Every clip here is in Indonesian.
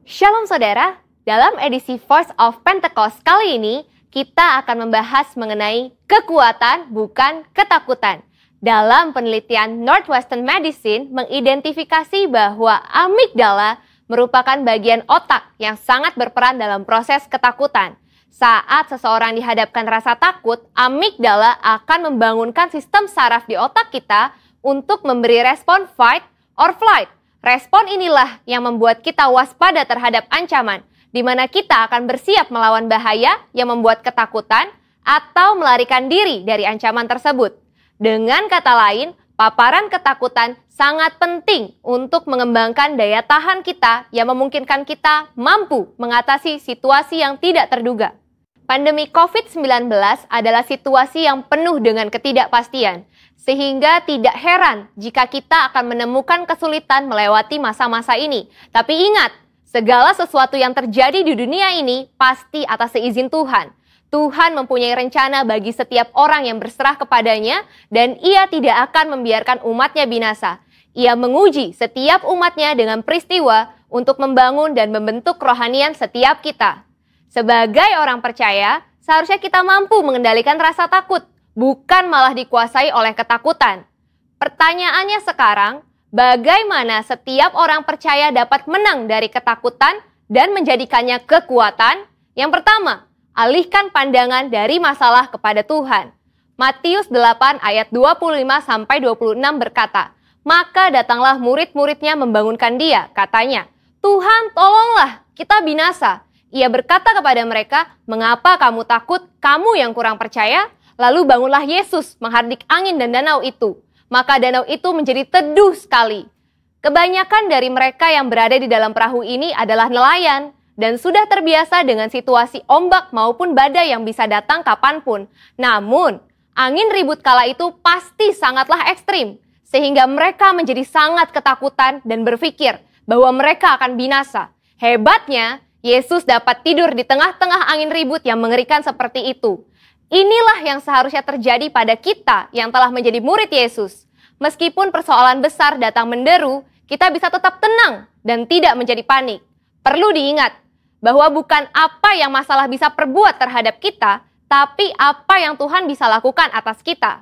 Shalom saudara, dalam edisi Voice of Pentecost kali ini, kita akan membahas mengenai kekuatan bukan ketakutan. Dalam penelitian Northwestern Medicine mengidentifikasi bahwa amigdala merupakan bagian otak yang sangat berperan dalam proses ketakutan. Saat seseorang dihadapkan rasa takut, amigdala akan membangunkan sistem saraf di otak kita untuk memberi respon fight or flight. Respon inilah yang membuat kita waspada terhadap ancaman, di mana kita akan bersiap melawan bahaya yang membuat ketakutan atau melarikan diri dari ancaman tersebut. Dengan kata lain, paparan ketakutan sangat penting untuk mengembangkan daya tahan kita yang memungkinkan kita mampu mengatasi situasi yang tidak terduga. Pandemi COVID-19 adalah situasi yang penuh dengan ketidakpastian, sehingga tidak heran jika kita akan menemukan kesulitan melewati masa-masa ini. Tapi ingat, segala sesuatu yang terjadi di dunia ini pasti atas seizin Tuhan. Tuhan mempunyai rencana bagi setiap orang yang berserah kepadanya, dan Ia tidak akan membiarkan umatnya binasa. Ia menguji setiap umatnya dengan peristiwa untuk membangun dan membentuk kerohanian setiap kita. Sebagai orang percaya, seharusnya kita mampu mengendalikan rasa takut, bukan malah dikuasai oleh ketakutan. Pertanyaannya sekarang, bagaimana setiap orang percaya dapat menang dari ketakutan dan menjadikannya kekuatan? Yang pertama, alihkan pandangan dari masalah kepada Tuhan. Matius 8 ayat 25-26 berkata, "Maka datanglah murid-muridnya membangunkan dia, katanya, 'Tuhan, tolonglah, kita binasa.' Ia berkata kepada mereka, 'Mengapa kamu takut, kamu yang kurang percaya?' Lalu bangunlah Yesus menghardik angin dan danau itu. Maka danau itu menjadi teduh sekali. Kebanyakan dari mereka yang berada di dalam perahu ini adalah nelayan dan sudah terbiasa dengan situasi ombak maupun badai yang bisa datang kapanpun. Namun, angin ribut kala itu pasti sangatlah ekstrim, sehingga mereka menjadi sangat ketakutan dan berpikir bahwa mereka akan binasa. Hebatnya, Yesus dapat tidur di tengah-tengah angin ribut yang mengerikan seperti itu. Inilah yang seharusnya terjadi pada kita yang telah menjadi murid Yesus. Meskipun persoalan besar datang menderu, kita bisa tetap tenang dan tidak menjadi panik. Perlu diingat bahwa bukan apa yang masalah bisa perbuat terhadap kita, tapi apa yang Tuhan bisa lakukan atas kita.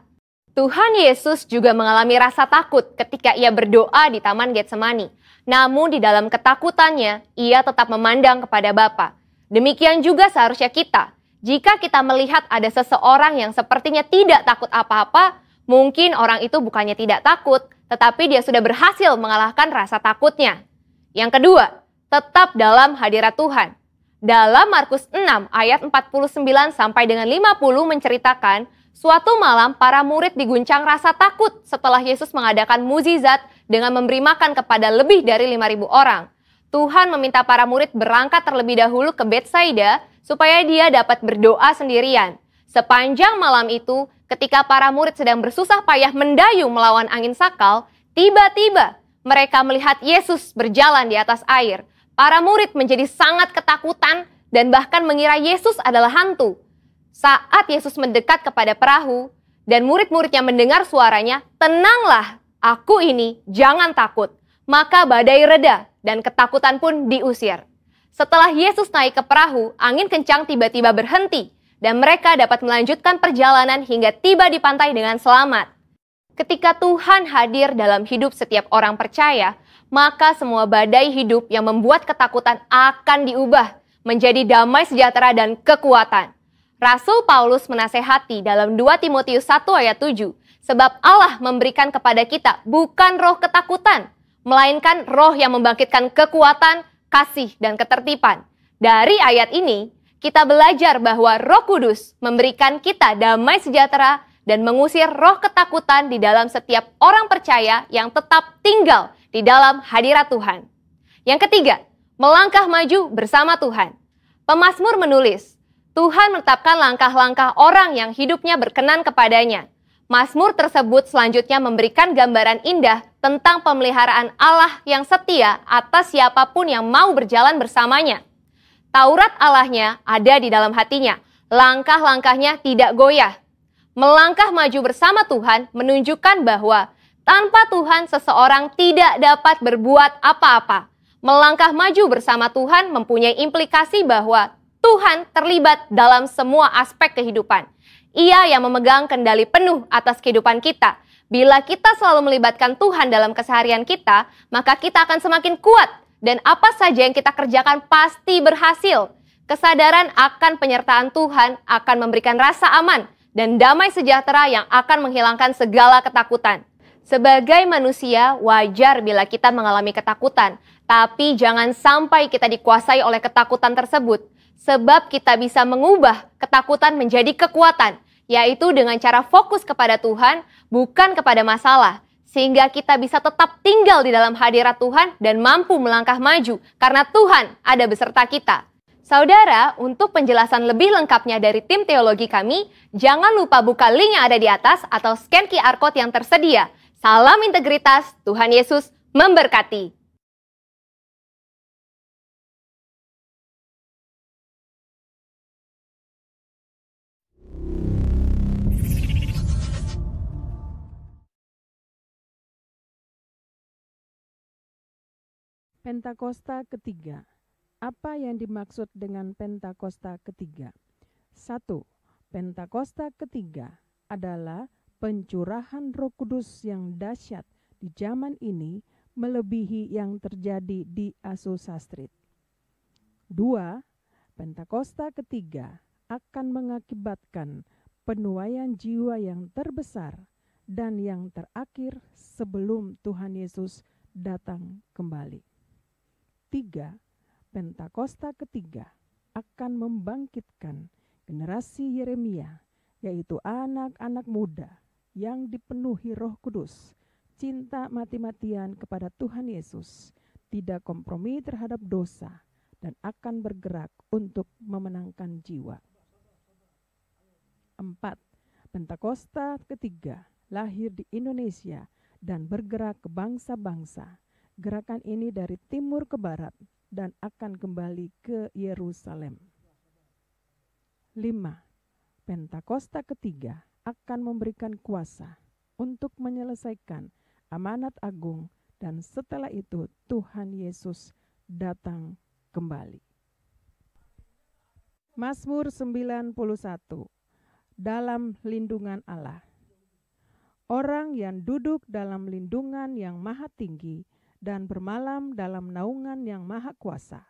Tuhan Yesus juga mengalami rasa takut ketika ia berdoa di Taman Getsemani. Namun di dalam ketakutannya, ia tetap memandang kepada Bapa. Demikian juga seharusnya kita. Jika kita melihat ada seseorang yang sepertinya tidak takut apa-apa, mungkin orang itu bukannya tidak takut, tetapi dia sudah berhasil mengalahkan rasa takutnya. Yang kedua, tetap dalam hadirat Tuhan. Dalam Markus 6 ayat 49 sampai dengan 50 menceritakan, suatu malam para murid diguncang rasa takut setelah Yesus mengadakan mukjizat dengan memberi makan kepada lebih dari 5.000 orang. Tuhan meminta para murid berangkat terlebih dahulu ke Betsaida supaya dia dapat berdoa sendirian. Sepanjang malam itu, ketika para murid sedang bersusah payah mendayung melawan angin sakal, tiba-tiba mereka melihat Yesus berjalan di atas air. Para murid menjadi sangat ketakutan dan bahkan mengira Yesus adalah hantu. Saat Yesus mendekat kepada perahu dan murid-muridnya mendengar suaranya, "Tenanglah, aku ini, jangan takut." Maka badai reda dan ketakutan pun diusir. Setelah Yesus naik ke perahu, angin kencang tiba-tiba berhenti dan mereka dapat melanjutkan perjalanan hingga tiba di pantai dengan selamat. Ketika Tuhan hadir dalam hidup setiap orang percaya, maka semua badai hidup yang membuat ketakutan akan diubah menjadi damai sejahtera dan kekuatan. Rasul Paulus menasehati dalam 2 Timotius 1 ayat 7, sebab Allah memberikan kepada kita bukan roh ketakutan, melainkan roh yang membangkitkan kekuatan, kasih, dan ketertiban. Dari ayat ini, kita belajar bahwa Roh Kudus memberikan kita damai sejahtera dan mengusir roh ketakutan di dalam setiap orang percaya yang tetap tinggal di dalam hadirat Tuhan. Yang ketiga, melangkah maju bersama Tuhan. Pemazmur menulis, Tuhan menetapkan langkah-langkah orang yang hidupnya berkenan kepadanya. Mazmur tersebut selanjutnya memberikan gambaran indah tentang pemeliharaan Allah yang setia atas siapapun yang mau berjalan bersamanya. Taurat Allahnya ada di dalam hatinya, langkah-langkahnya tidak goyah. Melangkah maju bersama Tuhan menunjukkan bahwa tanpa Tuhan seseorang tidak dapat berbuat apa-apa. Melangkah maju bersama Tuhan mempunyai implikasi bahwa Tuhan terlibat dalam semua aspek kehidupan. Ia yang memegang kendali penuh atas kehidupan kita. Bila kita selalu melibatkan Tuhan dalam keseharian kita, maka kita akan semakin kuat dan apa saja yang kita kerjakan pasti berhasil. Kesadaran akan penyertaan Tuhan akan memberikan rasa aman dan damai sejahtera yang akan menghilangkan segala ketakutan. Sebagai manusia, wajar bila kita mengalami ketakutan, tapi jangan sampai kita dikuasai oleh ketakutan tersebut, sebab kita bisa mengubah ketakutan menjadi kekuatan, yaitu dengan cara fokus kepada Tuhan, bukan kepada masalah, sehingga kita bisa tetap tinggal di dalam hadirat Tuhan dan mampu melangkah maju, karena Tuhan ada beserta kita. Saudara, untuk penjelasan lebih lengkapnya dari tim teologi kami, jangan lupa buka link yang ada di atas atau scan QR Code yang tersedia. Salam integritas, Tuhan Yesus memberkati. Pentakosta ketiga. Apa yang dimaksud dengan Pentakosta ketiga? 1. Pentakosta ketiga adalah pencurahan Roh Kudus yang dahsyat di zaman ini melebihi yang terjadi di Azusa Street. 2. Pentakosta ketiga akan mengakibatkan penuaian jiwa yang terbesar dan yang terakhir sebelum Tuhan Yesus datang kembali. 3. Pentakosta ketiga akan membangkitkan generasi Yeremia, yaitu anak-anak muda yang dipenuhi Roh Kudus, cinta mati-matian kepada Tuhan Yesus, tidak kompromi terhadap dosa, dan akan bergerak untuk memenangkan jiwa. 4. Pentakosta ketiga lahir di Indonesia dan bergerak ke bangsa-bangsa. Gerakan ini dari timur ke barat dan akan kembali ke Yerusalem. 5. Pentakosta ketiga akan memberikan kuasa untuk menyelesaikan amanat agung dan setelah itu Tuhan Yesus datang kembali. Mazmur 91. Dalam lindungan Allah. Orang yang duduk dalam lindungan yang maha tinggi dan bermalam dalam naungan yang maha kuasa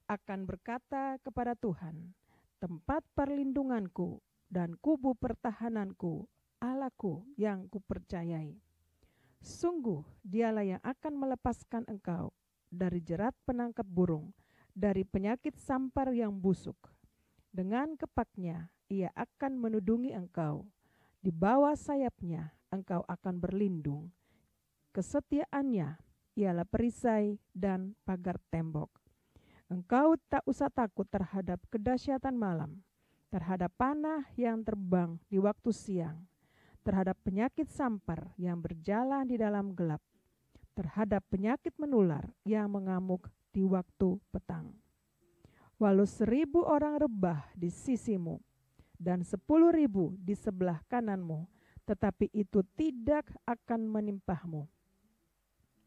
akan berkata kepada Tuhan, tempat perlindunganku dan kubu pertahananku, Allahku yang kupercayai. Sungguh dialah yang akan melepaskan engkau dari jerat penangkap burung, dari penyakit sampar yang busuk. Dengan kepaknya ia akan menudungi engkau, di bawah sayapnya engkau akan berlindung. Kesetiaannya ialah perisai dan pagar tembok. Engkau tak usah takut terhadap kedahsyatan malam, terhadap panah yang terbang di waktu siang, terhadap penyakit sampar yang berjalan di dalam gelap, terhadap penyakit menular yang mengamuk di waktu petang. Walau 1.000 orang rebah di sisimu dan 10.000 di sebelah kananmu, tetapi itu tidak akan menimpahmu.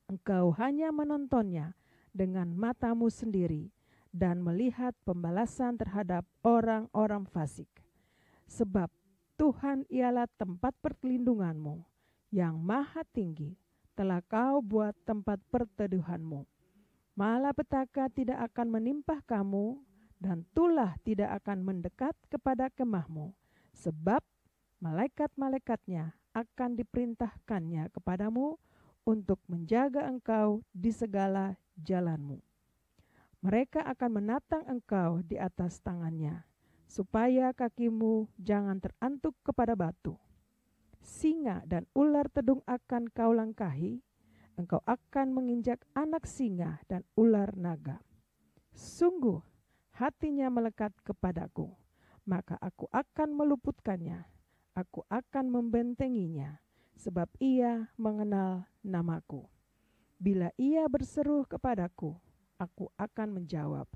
Engkau hanya menontonnya dengan matamu sendiri dan melihat pembalasan terhadap orang-orang fasik. Sebab Tuhan ialah tempat perlindunganmu, yang maha tinggi telah kau buat tempat perteduhanmu. Malapetaka tidak akan menimpah kamu, dan tulah tidak akan mendekat kepada kemahmu, sebab malaikat-malaikatnya akan diperintahkannya kepadamu untuk menjaga engkau di segala jalanmu. Mereka akan menatang engkau di atas tangannya, supaya kakimu jangan terantuk kepada batu. Singa dan ular tedung akan kau langkahi, engkau akan menginjak anak singa dan ular naga. Sungguh hatinya melekat kepadaku, maka aku akan meluputkannya, aku akan membentenginya, sebab ia mengenal namaku. Bila ia berseru kepadaku, aku akan menjawab.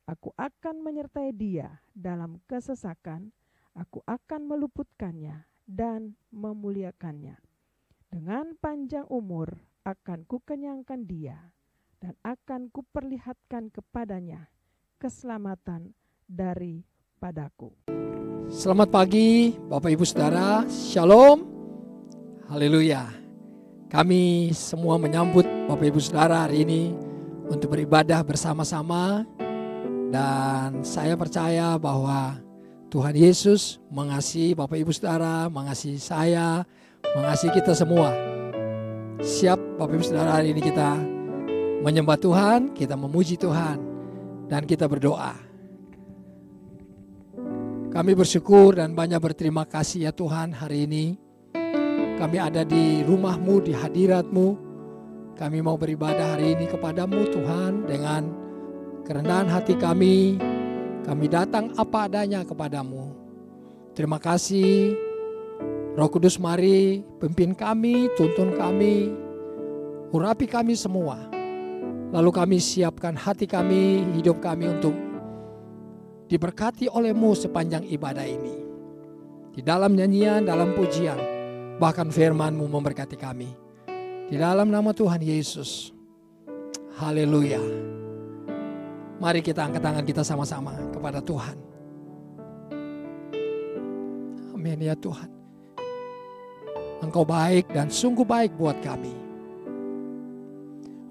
Aku akan menyertai dia dalam kesesakan, aku akan meluputkannya dan memuliakannya. Dengan panjang umur akan kukenyangkan dia, dan akan kuperlihatkan kepadanya keselamatan daripadaku. Selamat pagi Bapak Ibu Saudara, Shalom, Haleluya. Kami semua menyambut Bapak Ibu Saudara hari ini untuk beribadah bersama-sama. Dan saya percaya bahwa Tuhan Yesus mengasihi Bapak Ibu Saudara, mengasihi saya, mengasihi kita semua. Siap Bapak Ibu Saudara, hari ini kita menyembah Tuhan, kita memuji Tuhan, dan kita berdoa. Kami bersyukur dan banyak berterima kasih ya Tuhan, hari ini kami ada di rumah-Mu, di hadirat-Mu. Kami mau beribadah hari ini kepada-Mu Tuhan dengan kerendahan hati kami datang apa adanya kepada-Mu. Terima kasih Roh Kudus, mari pimpin kami, tuntun kami, urapi kami semua. Lalu kami siapkan hati kami, hidup kami untuk diberkati oleh-Mu sepanjang ibadah ini. Di dalam nyanyian, dalam pujian, bahkan firman-Mu memberkati kami. Di dalam nama Tuhan Yesus. Haleluya. Mari kita angkat tangan kita sama-sama kepada Tuhan. Amin ya Tuhan. Engkau baik dan sungguh baik buat kami.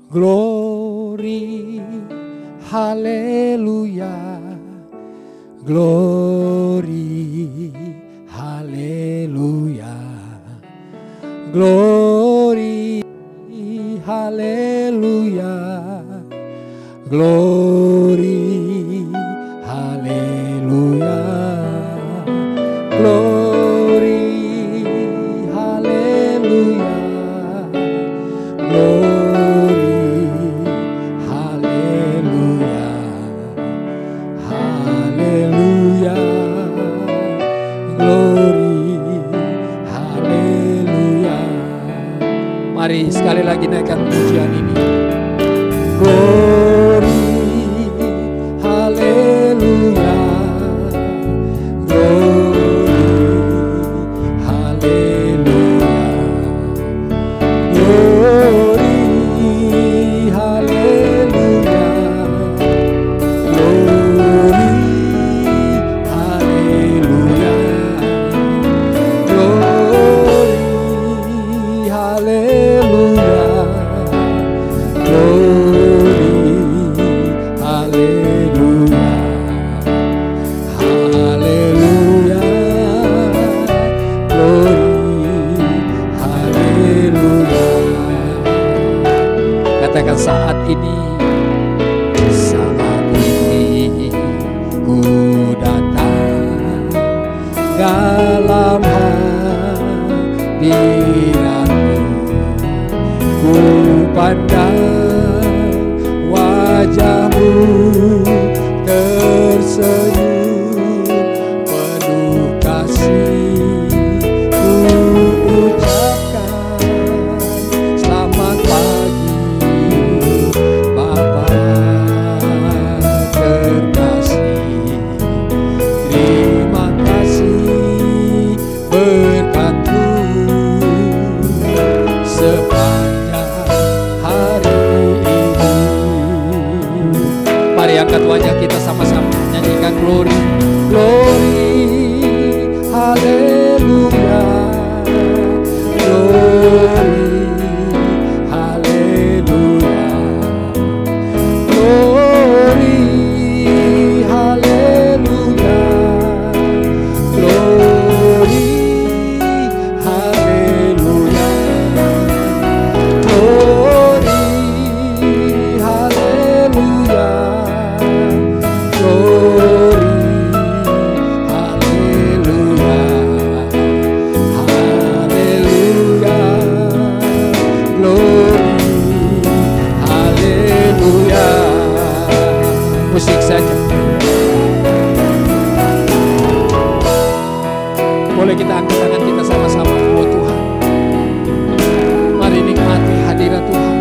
Glory, haleluya. Glory, haleluya. Glory, haleluya. Glory, haleluya. Glory, haleluya. Glory, haleluya. Haleluya. Glory, haleluya. Mari sekali lagi naikkan pujian ini. Glory, haleluya. Glory, haleluya. Glory, haleluya. Glory, haleluya. Glory, haleluya. Saat ini ku datang dalam hadirat-Mu, ku pandang wajah-Mu tersenyum penuh kasih, ku ucapkan selamat pagi angkat wajah kita sama-sama nyanyikan glory, glory, haleluya, glory, haleluya, glory, haleluya, glory, haleluya, glory, haleluya. Musik saja. Boleh kita angkat tangan kita sama-sama buat Tuhan. Mari nikmati hadirat Tuhan.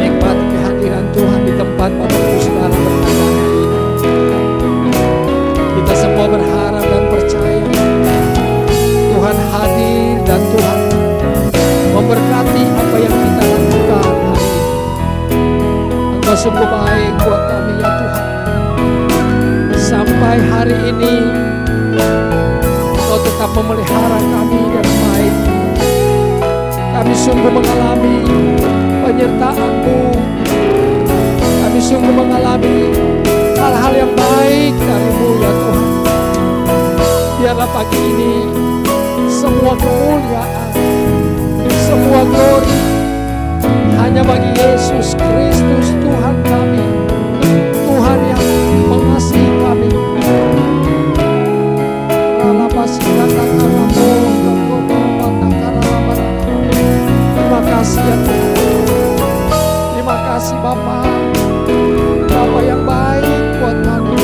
Nikmati kehadiran Tuhan di tempat Bapak Ibu Saudara berada hari ini. Kita semua berharap dan percaya Tuhan hadir dan Tuhan memberkati apa yang kita lakukan hari ini. sungguh baik buat kami ya Tuhan. Sampai hari ini Engkau tetap memelihara kami dengan baik. Kami sungguh mengalami penyertaan-Mu. Kami sungguh mengalami hal-hal yang baik dari-Mu ya Tuhan. Biarlah pagi ini semua kemuliaan, semua glory hanya bagi Yesus Kristus Tuhan kami, Tuhan yang mengasihi kami. Terima kasih ya Tuhan. Terima kasih Bapa, Bapa yang baik buat kami.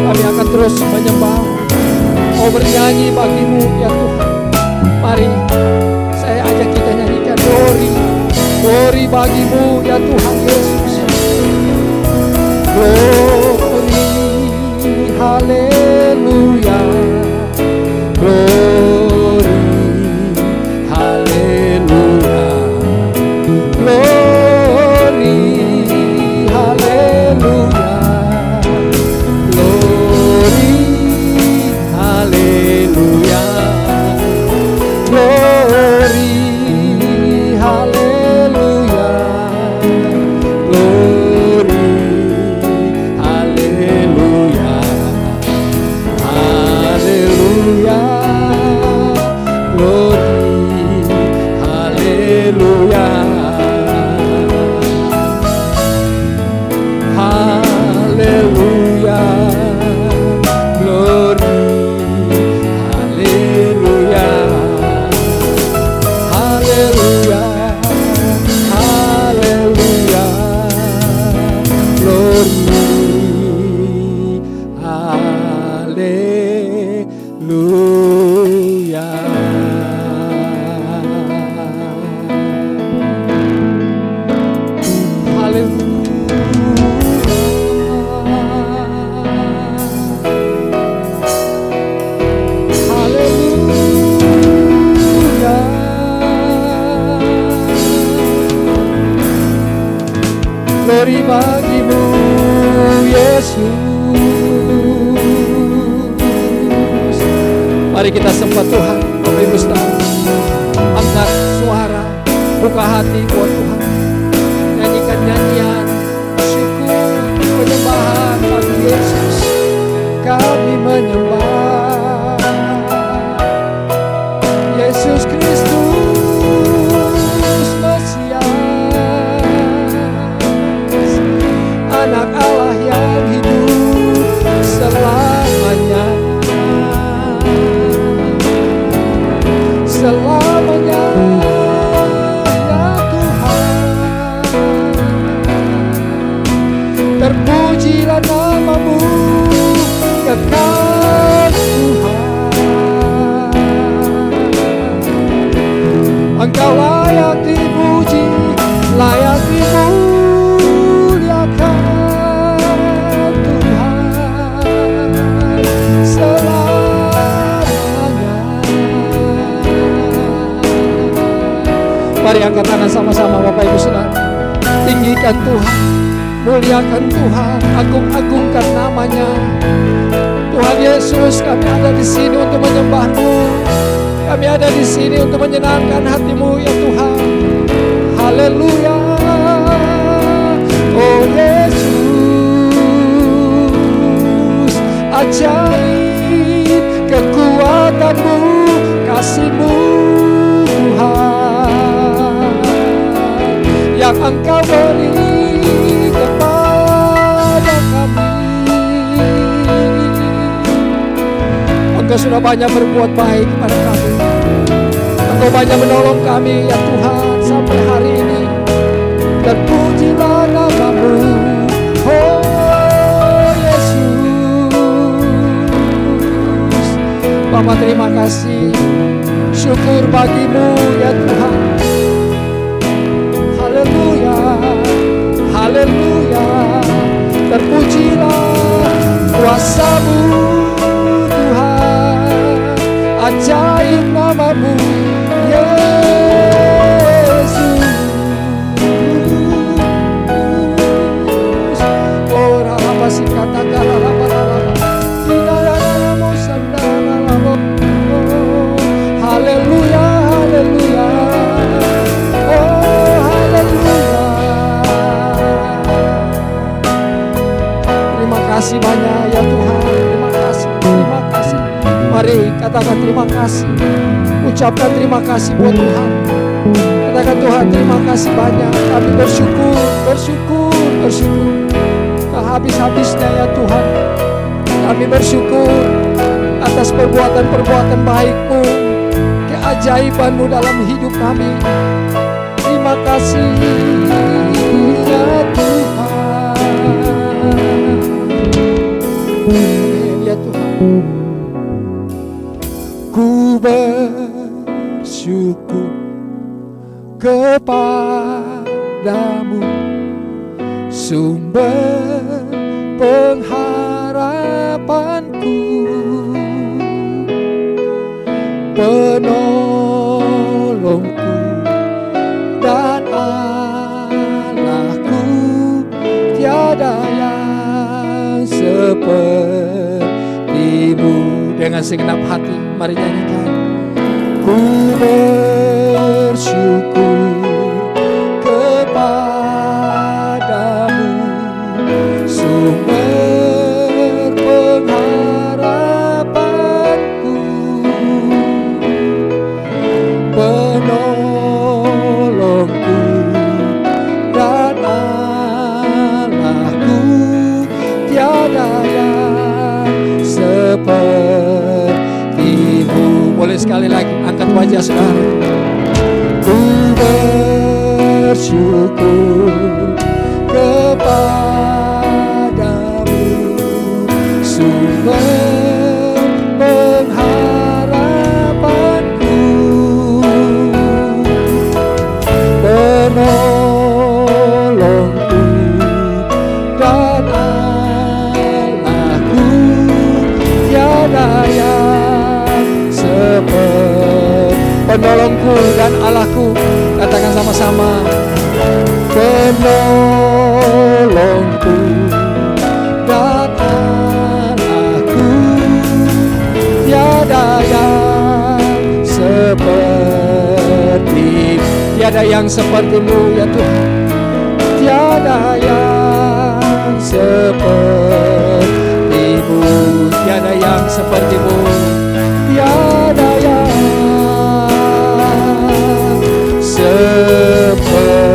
Kami akan terus menyembah, mau bernyanyi bagi-Mu ya Tuhan. Mari saya ajak kita nyanyikan glory, glory bagi-Mu ya Tuhan Yesus. Glory, haleluya. Glory, haleluya. Glory, haleluya. Glory, haleluya. Glory, haleluya. Glory, haleluya. Haleluya. Glory, haleluya. Haleluya. Glory, haleluya. Haleluya, haleluya, glory, haleluya. Glory bagi-Mu Yesus. Mari kita sembah Tuhan. Bapak Ibu Saudara, angkat suara, buka hati buat Tuhan. Nyanyikan nyanyian syukur, penyembahan bagi Yesus. Kami menyembah Yesus Kristus Mesias, Anak Allah yang hidup selamanya, selamanya ya Tuhan. Terpujilah nama-Mu kekal Tuhan. Engkau layak dipuji, layak dimuliakan Tuhan selamanya. Mari angkat tangan sama-sama Bapak Ibu Saudara. Tinggikan Tuhan, muliakan Tuhan, agung-agungkan namanya. Tuhan Yesus, kami ada di sini untuk menyembah-Mu. Kami ada di sini untuk menyenangkan hati-Mu ya Tuhan. Haleluya. Oh Yesus, ajaib kekuatan-Mu, kasih-Mu Tuhan, yang Engkau beri kepada kami. Engkau sudah banyak berbuat baik kepada kami. Engkau banyak menolong kami ya Tuhan sampai hari ini. Terpujilah nama-Mu, oh Yesus. Bapa terima kasih, syukur bagi-Mu ya Tuhan. Haleluya, haleluya. Terpujilah kuasa-Mu Tuhan, ajaib nama-Mu Yesus. Katakan terima kasih. Ucapkan terima kasih buat Tuhan. Katakan Tuhan terima kasih banyak. Kami bersyukur, bersyukur, bersyukur. Tak habis-habisnya ya Tuhan. Kami bersyukur atas perbuatan-perbuatan baik-Mu, keajaiban-Mu dalam hidup kami. Terima kasih ya Tuhan. Ya Tuhan. Ku bersyukur kepadamu, sumber pengharapanku, penolongku dan Allahku, tiada yang sepertimu. Dengan segenap hati mari nyanyikan. Ku bersyukur kepadamu, sumber pengharapanku, penolongku dan Allahku, tiada yang sepertimu. Boleh sekali lagi angkat wajah saudara. Ku bersyukur kepadamu, sumber pengharapanku, penolongku dan Allahku, tiada yang seperti. Penolongku dan Allahku, katakan sama-sama. Penolongku dan Allahku, tiada yang seperti, tiada yang sepertimu ya Tuhan, tiada yang sepertimu, tiada yang sepertimu, tiada yang sepertimu.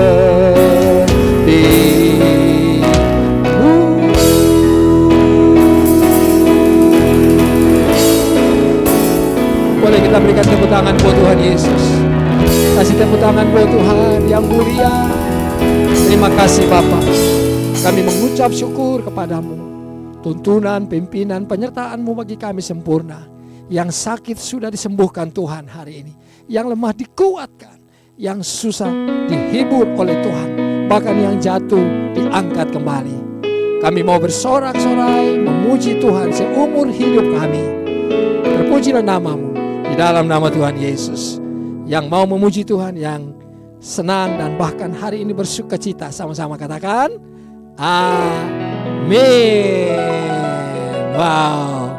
Boleh kita berikan tepuk tangan buat Tuhan Yesus. Kasih tepuk tangan buat Tuhan yang mulia. Terima kasih Bapa. Kami mengucap syukur kepadamu. Tuntunan, pimpinan, penyertaan-Mu bagi kami sempurna. Yang sakit sudah disembuhkan Tuhan hari ini. Yang lemah dikuatkan. Yang susah dihibur oleh Tuhan, bahkan yang jatuh diangkat kembali. Kami mau bersorak-sorai memuji Tuhan seumur hidup kami. Terpujilah nama-Mu di dalam nama Tuhan Yesus. Yang mau memuji Tuhan, yang senang dan bahkan hari ini bersukacita, sama-sama katakan amin. Wow,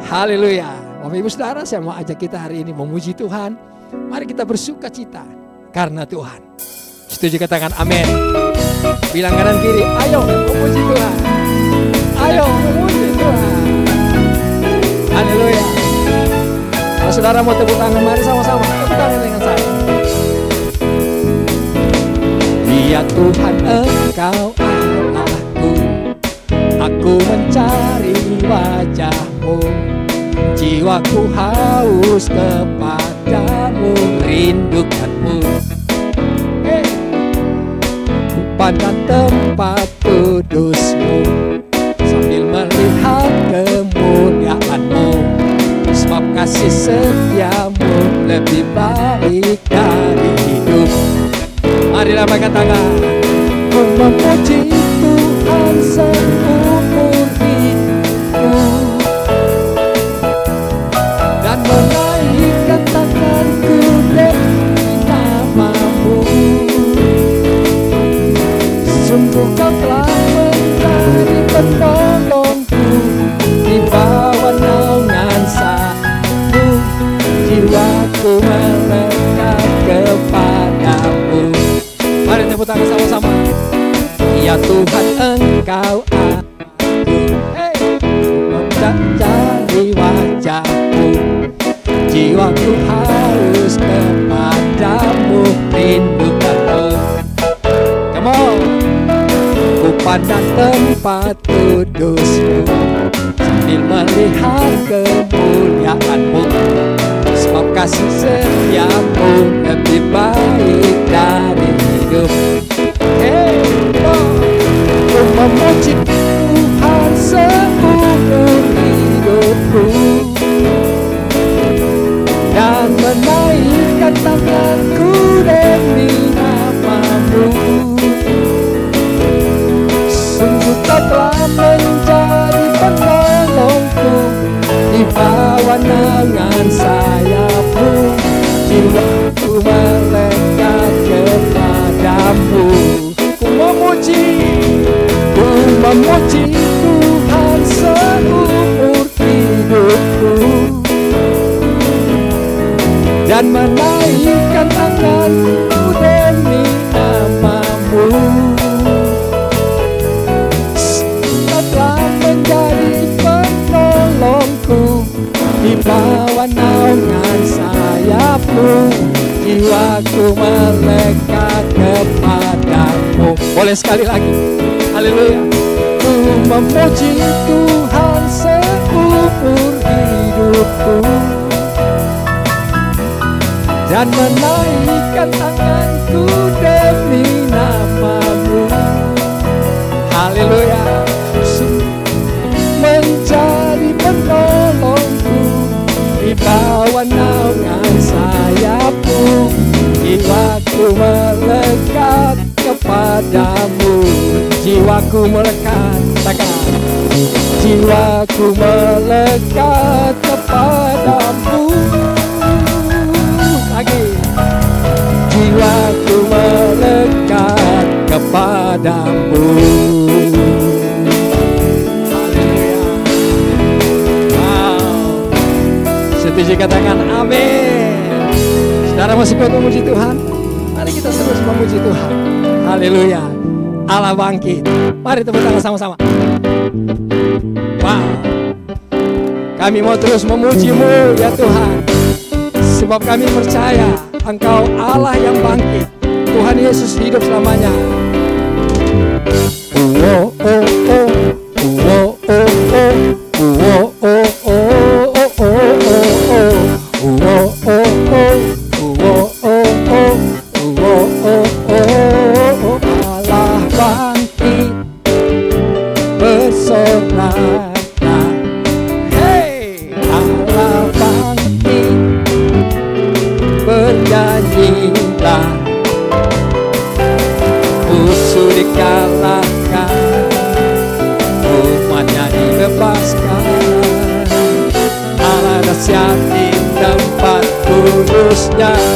haleluya. Bapak Ibu Saudara, saya mau ajak kita hari ini memuji Tuhan. Mari kita bersuka cita karena Tuhan. Setuju katakan amin. Bilang kanan kiri, ayo memuji Tuhan. Ayo memuji Tuhan. Haleluya. Kalau saudara mau tepuk tangan, mari sama-sama tepuk tangan dengan saya. Ya Tuhan, Engkau Allahku, aku mencari wajah-Mu. Jiwaku haus kepadamu, rindukanmu. Ku pandang tempat kudus-Mu, sambil melihat kemuliaan-Mu. Sebab kasih setia-Mu lebih baik dari hidup. Mari lambaikan tangan. Ku memuji Tuhan seumur hidupku, dan menaikkan tanganku demi nama-Mu. Sungguh Kau telah menjadi penolongku, di bawah naungan Sang-Mu jiwaku melekat kepadamu. Mari tepuk tangan sama-sama. Ya Tuhan, Engkau aku, mencari wajah-Mu. jiwaku harus kepadamu, rindukanmu. Come on. Ku pandang tempat kudusmu sambil melihat kemuliaanmu, sebab kasih setiamu lebih baik dari hidup. Hey, oh. Ku memuji Tuhan seumur hidupku dan menaikkan tanganku demi nama-Mu. Sungguh Kau telah menjadi penolongku, di bawah naungan sayap-Mu jiwaku melekat kepadamu. Ku memuji Tuhan seumur hidupku dan menaikkan tanganku demi nama-Mu. Kau telah menjadi penolongku, di bawah naungan sayap-Mu jiwaku melekat kepadamu. Boleh sekali lagi. Haleluya. Ku memuji Tuhan seumur hidupku dan menaikkan tanganku demi nama-Mu. Haleluya. Menjadi penolongku, di bawah naungan sayap-Mu jiwaku melekat kepadamu. Jiwaku melekat, takkan. Jiwaku melekat kepadamu. Lagi. Jiwaku melekat kepadamu. Haleluya. Wow. Setuju katakan amin. Saudara masih kuat memuji Tuhan? Mari kita terus memuji Tuhan. Haleluya. Allah bangkit. Mari tepuk tangan sama-sama. Wow. Kami mau terus memuji-Mu ya Tuhan, sebab kami percaya Engkau Allah yang bangkit. Tuhan Yesus hidup selamanya. Oh, oh, oh. Oh, oh, oh. Oh, oh, oh. Oh, oh, oh. Oh, oh, oh.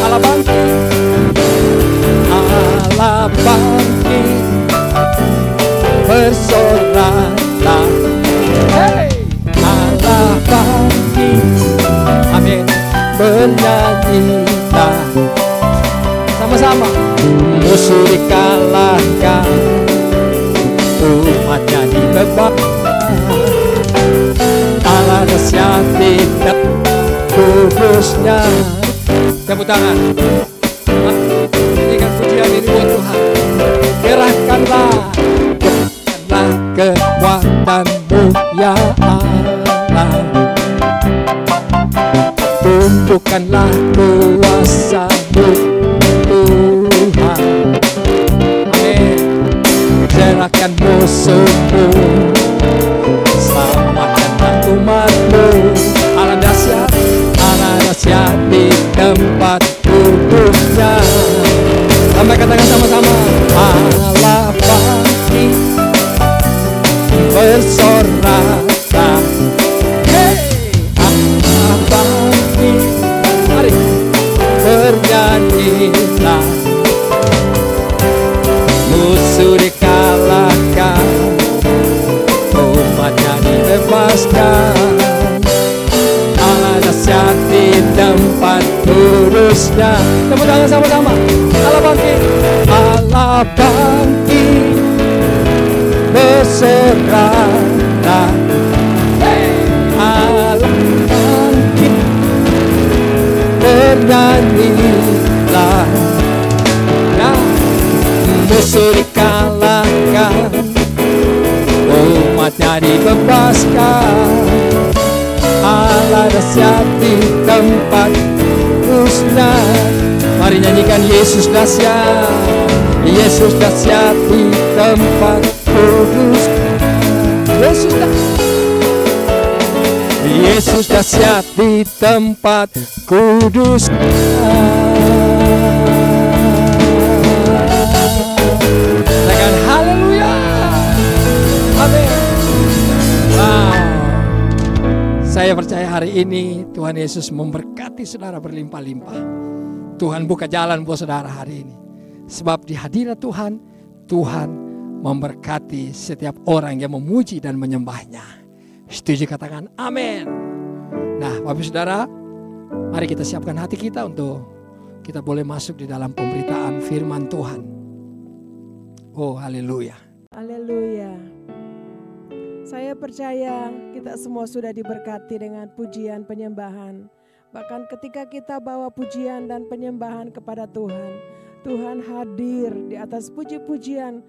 Allah bangkit, Allah bangkit, bersoraklah, hey, Allah bangkit, amin, bernyanyilah, sama-sama, musuh dikalahkan, umatnya dibebaskan, Allah dahsyat di kudusnya. Tepuk tangan. Berikan pujian ini buat Tuhan. Kerahkanlah kekuatan-Mu ya Allah. Tunjukkanlah kuasa-Mu Tuhan. Amin. Serahkan musuh-Mu, selamatkanlah umat-Mu. Allah dahsyat di tempat kudusnya. Sampai katakan sama-sama. Allah bangkit, bersoraklah, hey, Allah bangkit, mari bernyanyilah, musuh dikalahkan, umatnya dibebaskan. Dahsyat di tempat kudusnya. Tepuk tangan sama-sama. Allah bangkit, Allah bangkit, bersoraklah, hey, Allah bangkit, bernyanyilah. Nah, musuh dikalahkan, umatnya dibebaskan. Allah dahsyat di tempat kudusnya. Mari nyanyikan Yesus dahsyat, Yesus dahsyat di tempat kudus. Yesus dahsyat, Yesus dahsyat di tempat kudus. Katakan haleluya. Amin. Wow. Saya percaya hari ini Tuhan Yesus memberkati saudara berlimpah-limpah. Tuhan buka jalan buat saudara hari ini. Sebab di hadirat Tuhan, Tuhan memberkati setiap orang yang memuji dan menyembahnya. Setuju katakan amin. Nah Bapak Saudara, mari kita siapkan hati kita untuk kita boleh masuk di dalam pemberitaan firman Tuhan. Oh haleluya. Haleluya. Saya percaya kita semua sudah diberkati dengan pujian penyembahan. Bahkan ketika kita bawa pujian dan penyembahan kepada Tuhan, Tuhan hadir di atas puji-pujian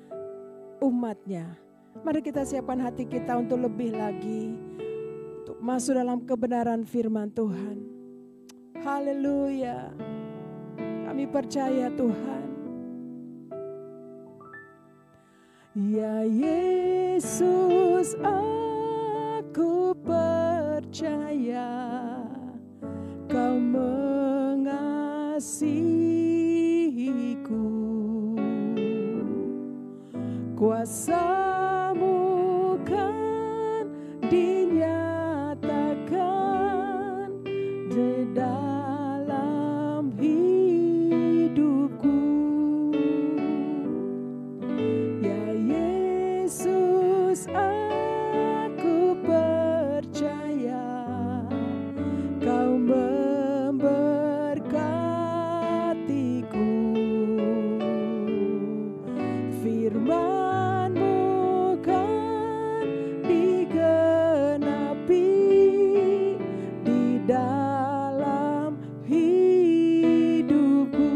umatnya. Mari kita siapkan hati kita untuk lebih lagi, untuk masuk dalam kebenaran firman Tuhan. Haleluya. Kami percaya Tuhan. Ya Yesus, aku percaya Kau mengasihiku. Kuasa-Mu kan dinyatakan di dalam hidupku. Ya Yesus, aku percaya Kau memberkatiku. Firman-Mu kan digenapi di dalam hidupku.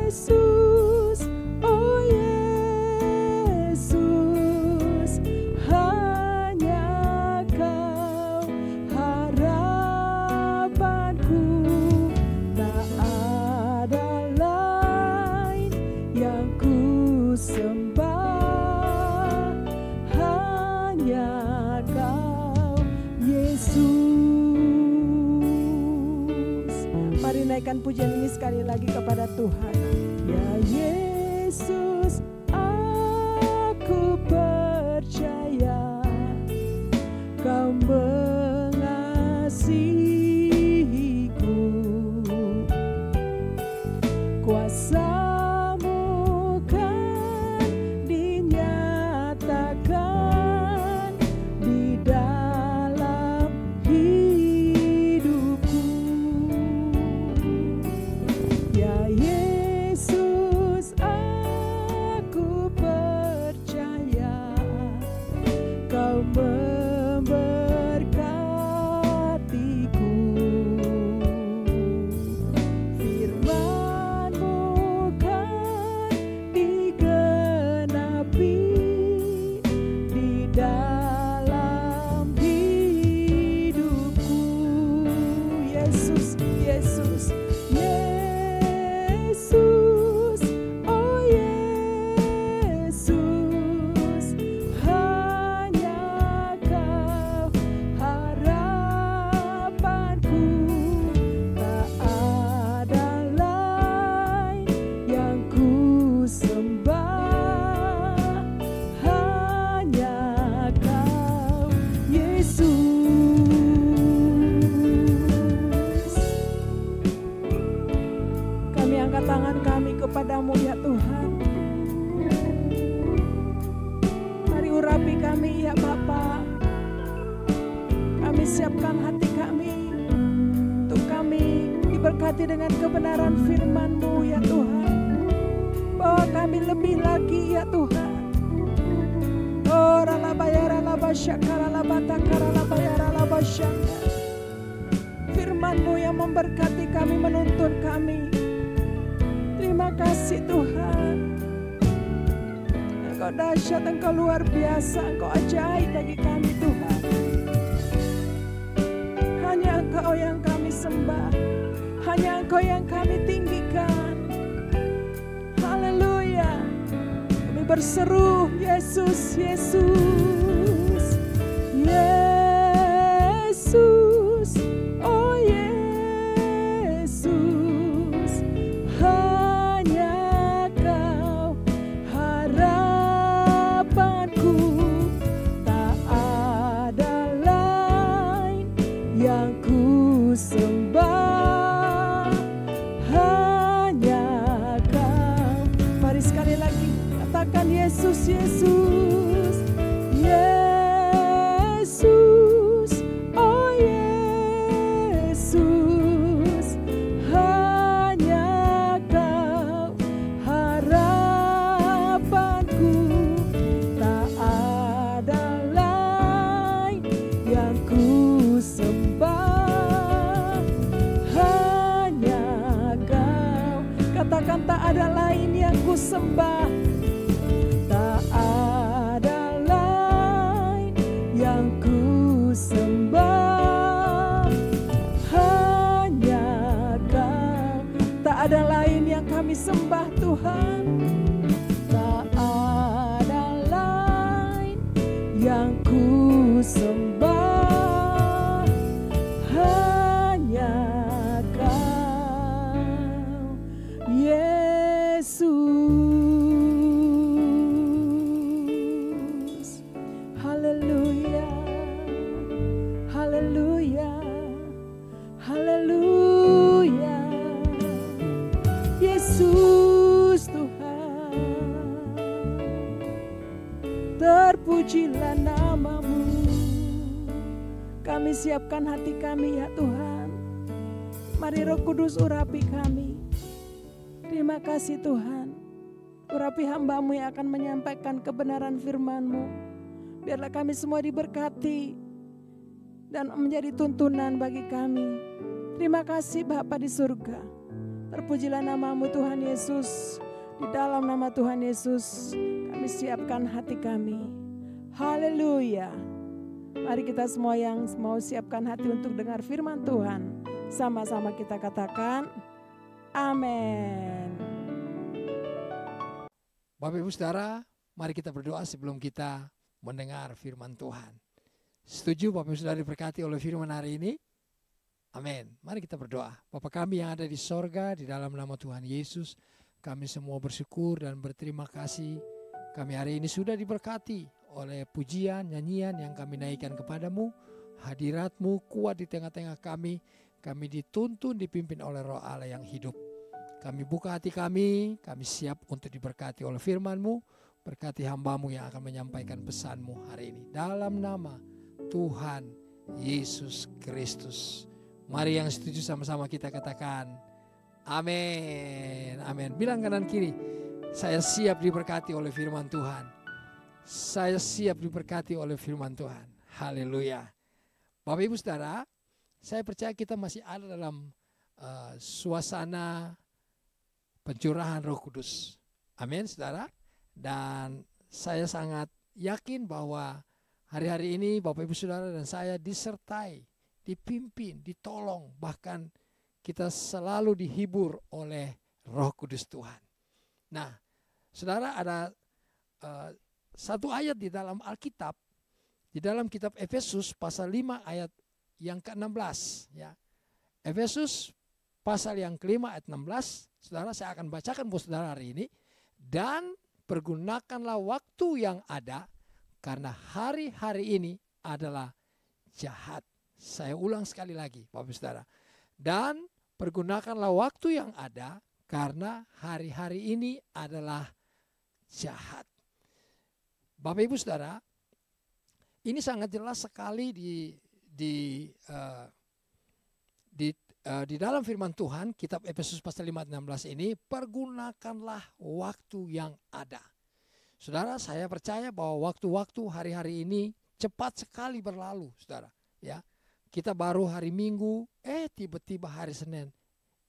Yesus, oh Yesus, hanya Kau harapanku. Tak ada lain yang ku sembah, hanya Kau Yesus. Mari naikkan pujian ini sekali lagi kepada Tuhan. Ya Yesus, aku percaya Kau mengasihiku. Kuasa-Mu kan dinyatakan di dalam hidupku. Ya Yesus, aku percaya Kau memberkatiku. Firman-Mu kan digenapi di dalam hidupku. Yesus, Yesus, Yesus, oh Yesus, hanya Kau harapanku. Tak ada lain yang ku sembah, hanya Kau Yesus. Kami angkat tangan kami kepada-Mu ya Tuhan. Mari urapi kami ya Bapa. Kami siapkan hati kami untuk kami diberkati dengan kebenaran firman-Mu ya Tuhan. Bawa kami lebih lagi ya Tuhan. Oh ralabaya ralabasya karalabata karalabaya ralaba Koshanda. Firman-Mu yang memberkati kami, menuntun kami. Terima kasih Tuhan. Engkau dahsyat, Engkau luar biasa, Engkau ajaib bagi kami Tuhan. Hanya Engkau yang kami sembah, hanya Engkau yang kami tinggikan. Haleluya. Kami berseru, Yesus, Yesus, Yesus, oh Yesus, hanya Kau harapanku, tak ada lain yang ku sembah, hanya Kau. Mari sekali lagi katakan Yesus, Yesus, Yesus, oh Yesus, hanya Kau harapanku, tak ada lain yang ku sembah, hanya Kau. Katakan tak ada lain yang ku sembah, tak ada lain yang ku sembah, hanya Kau. Tak ada lain yang kami sembah Tuhan, tak ada lain yang ku sembah, hanya Kau, Yesus. Haleluya, haleluya, haleluya. Yesus Tuhan, terpujilah nama-Mu. Kami siapkan hati kami ya Tuhan. Mari Roh Kudus urapi kami. Terima kasih Tuhan. Urapi hamba-Mu yang akan menyampaikan kebenaran firman-Mu. Biarlah kami semua diberkati dan menjadi tuntunan bagi kami. Terima kasih Bapa di surga. Terpujilah nama-Mu Tuhan Yesus. Di dalam nama Tuhan Yesus kami siapkan hati kami. Haleluya. Mari kita semua yang mau siapkan hati untuk dengar firman Tuhan, sama-sama kita katakan amin. Bapak Ibu Saudara, mari kita berdoa sebelum kita mendengar firman Tuhan. Setuju Bapak Ibu Saudara diberkati oleh firman hari ini? Amin. Mari kita berdoa. Bapa kami yang ada di sorga, di dalam nama Tuhan Yesus, kami semua bersyukur dan berterima kasih. Kami hari ini sudah diberkati oleh pujian, nyanyian yang kami naikkan kepadamu. Hadirat-Mu kuat di tengah-tengah kami. Kami dituntun, dipimpin oleh Roh Allah yang hidup. Kami buka hati kami siap untuk diberkati oleh firman-Mu. Berkati hamba-Mu yang akan menyampaikan pesan-Mu hari ini. Dalam nama Tuhan Yesus Kristus. Mari yang setuju sama-sama kita katakan amin. Amin. Bilang kanan kiri, saya siap diberkati oleh firman Tuhan. Saya siap diberkati oleh firman Tuhan. Haleluya. Bapak Ibu Saudara, saya percaya kita masih ada dalam suasana pencurahan Roh Kudus. Amin, Saudara. Dan saya sangat yakin bahwa hari-hari ini Bapak Ibu Saudara dan saya disertai, dipimpin, ditolong, bahkan kita selalu dihibur oleh Roh Kudus Tuhan. Nah, Saudara, ada satu ayat di dalam Alkitab, di dalam kitab Efesus pasal 5 ayat yang ke-16. Ya. Efesus pasal yang ke-5 ayat 16, Saudara, saya akan bacakan buat Saudara hari ini. Dan pergunakanlah waktu yang ada, karena hari-hari ini adalah jahat. Saya ulang sekali lagi, Bapak Saudara. Dan pergunakanlah waktu yang ada, karena hari-hari ini adalah jahat. Bapak Ibu Saudara, ini sangat jelas sekali di dalam firman Tuhan, kitab Efesus pasal 5:16 ini, pergunakanlah waktu yang ada. Saudara, saya percaya bahwa waktu-waktu hari-hari ini cepat sekali berlalu, Saudara. Ya, Kita baru hari Minggu, tiba-tiba hari Senin.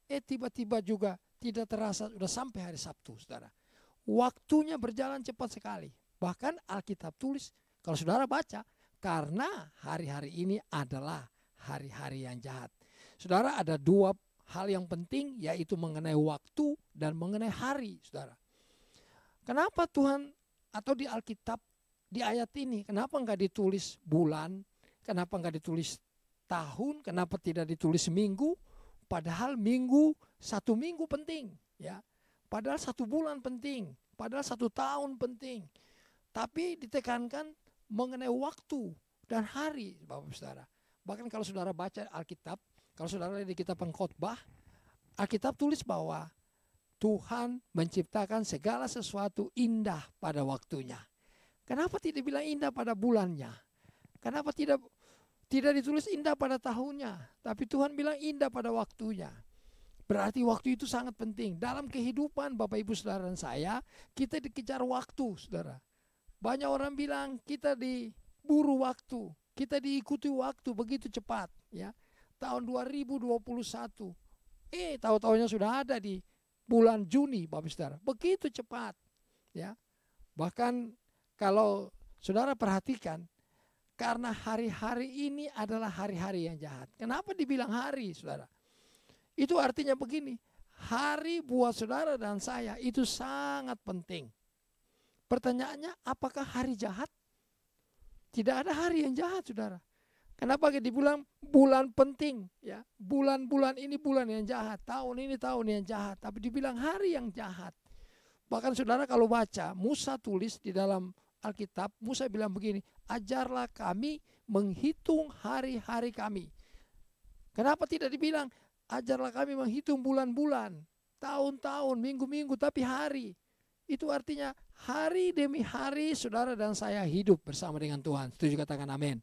Tiba-tiba juga tidak terasa sudah sampai hari Sabtu, saudara. Waktunya berjalan cepat sekali. Bahkan Alkitab tulis, kalau saudara baca, karena hari-hari ini adalah hari-hari yang jahat. Saudara, ada dua hal yang penting, yaitu mengenai waktu dan mengenai hari, saudara. Kenapa Tuhan atau di Alkitab, di ayat ini, kenapa enggak ditulis bulan, kenapa enggak ditulis tahun, kenapa tidak ditulis minggu? Padahal satu minggu penting, ya. Padahal 1 bulan penting, padahal 1 tahun penting. Tapi ditekankan mengenai waktu dan hari, Bapak Saudara. Bahkan kalau saudara baca Alkitab, kalau saudara lihat di kitab Pengkhotbah, Alkitab tulis bahwa Tuhan menciptakan segala sesuatu indah pada waktunya. Kenapa tidak bilang indah pada bulannya? Kenapa tidak ditulis indah pada tahunnya? Tapi Tuhan bilang indah pada waktunya. Berarti waktu itu sangat penting. Dalam kehidupan Bapak Ibu Saudara dan saya, kita dikejar waktu, saudara. Banyak orang bilang kita diburu waktu, kita diikuti waktu begitu cepat, ya. Tahun 2021, tahu-tahunya sudah ada di bulan Juni, Bapak Saudara. Begitu cepat, ya. Bahkan kalau saudara perhatikan, karena hari-hari ini adalah hari-hari yang jahat. Kenapa dibilang hari, saudara? Itu artinya begini, hari buat saudara dan saya itu sangat penting. Pertanyaannya, apakah hari jahat? Tidak ada hari yang jahat, saudara. Kenapa dibilang bulan penting? Ya, bulan-bulan ini bulan yang jahat, tahun ini tahun yang jahat. Tapi dibilang hari yang jahat. Bahkan saudara kalau baca, Musa tulis di dalam Alkitab, Musa bilang begini, ajarlah kami menghitung hari-hari kami. Kenapa tidak dibilang, ajarlah kami menghitung bulan-bulan, tahun-tahun, minggu-minggu, tapi hari. Itu artinya hari demi hari saudara dan saya hidup bersama dengan Tuhan. Setuju katakan amin.